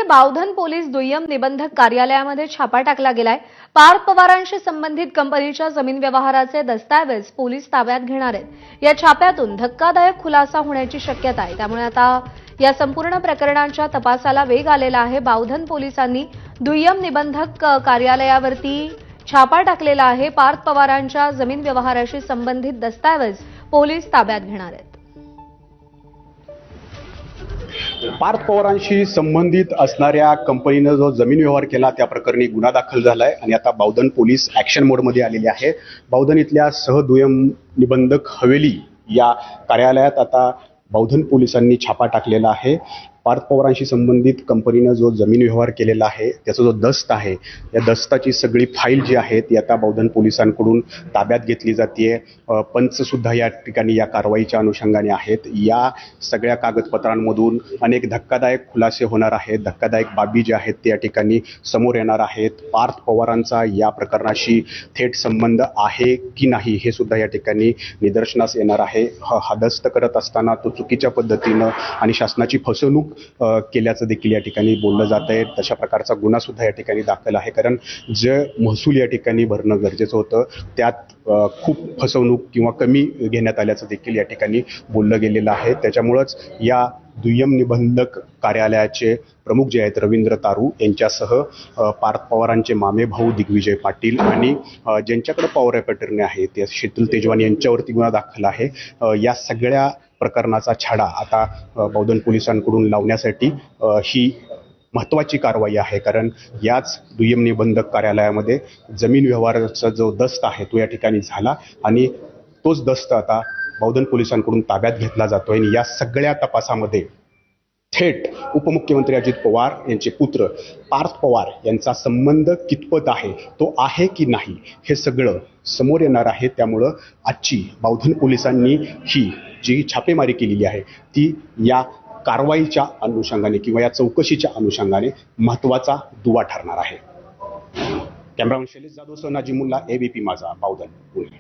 Bavdhan police दुय्यम निबंधक कार्यालयामध्ये छापा टाकला गेलाय। पार्थ पवारांशी संबंधित कंपनीच्या जमीन व्यवहाराचे दस्तावेज पोलीस ताब्यात घेणार आहेत। या छाप्यातून धक्कादायक खुलासा होण्याची शक्यता आहे। त्यामुळे आता या संपूर्ण प्रकरणाच्या तपासाला वेग आलेला आहे। बावधन पोलिसांनी दुय्यम निबंधक कार्यालयावरती छापा टाकलेला आहे। पार्थ पवारांच्या जमीन व्यवहाराशी संबंधित दस्तावेज पोलीस ताब्यात घेणार आहेत। पार्थ पवारांशी संबंधित असणाऱ्या कंपनीने जो जमीन व्यवहार केला त्या प्रकरणी गुन्हा दाखल झालाय आणि आता बावधन पोलीस ऍक्शन मोडमध्ये आलेले आहे। बावधन इथल्या सहदुय्यम निबंधक हवेली या कार्यालयात आता बावधन पोलिसांनी छापा टाकलेला आहे। पार्थ पवारांशी संबंधित कंपनीने जो जमीन व्यवहार केलेला आहे त्याचा जो दस्त आहे या दस्ताची सगळी फाईल जी आहे ती आता बावधन पोलिसांकडून ताब्यात घेतली जाते। पंच सुद्धा या ठिकाणी या कारवाईच्या अनुषंगाने आहेत। या सगळ्या कागदपत्रांमधून अनेक धक्कादायक खुलासे होणार आहेत। धक्कादायक बाबी ज्या आहेत त्या ठिकाणी समोर येणार आहेत। पार्थ पवारांचा या प्रकरणाशी थेट संबंध आहे की नाही हे सुद्धा या ठिकाणी निदर्शनास येणार आहे। हा दस्त करत असताना तो चुकीच्या पद्धतीनं आणि शासनाची फसवणूक केल्याचं देखील या ठिकाणी बोललं जात आहे। तशा प्रकारचा गुन्हा सुद्धा या ठिकाणी दाखल आहे, कारण जे महसूल या ठिकाणी भरणं गरजेचं होतं त्यात खूप फसवणूक किंवा कमी घेण्यात आल्याचं देखील या ठिकाणी बोललं गेलेलं आहे। त्याच्यामुळंच या दुय्यम निबंधक कार्यालयाचे प्रमुख जे आहेत रवींद्र तारू यांच्यासह पार्थ पवारांचे मामे भाऊ दिग्विजय पाटील आणि ज्यांच्याकडे पॉवर ऑफ अटर्नी आहे ते शीतल तेजवानी यांच्यावरती गुन्हा दाखल आहे। या सगळ्या प्रकरणाचा छडा आता बावधन पोलिसांकडून लावण्यासाठी ही महत्त्वाची कारवाई आहे, कारण याच दुय्यम निबंधक कार्यालयामध्ये जमीन व्यवहाराचा जो दस्त आहे तो या ठिकाणी झाला आणि तोच दस्त आता बावधन पोलिसांकडून ताब्यात घेतला जातोय। आणि या सगळ्या तपासामध्ये थेट उपमुख्यमंत्री अजित पवार यांचे पुत्र पार्थ पवार यांचा संबंध कितपत आहे, तो आहे की नाही हे सगळं समोर येणार आहे। त्यामुळं आजची बावधन पोलिसांनी ही जी छापेमारी केलेली आहे ती या कारवाईच्या अनुषंगाने किंवा या चौकशीच्या अनुषंगाने महत्त्वाचा दुवा ठरणार आहे। कॅमेरामन शैलेश जाधव सह नाजिमुल्ला, ABP माझा, बावधन, पुणे।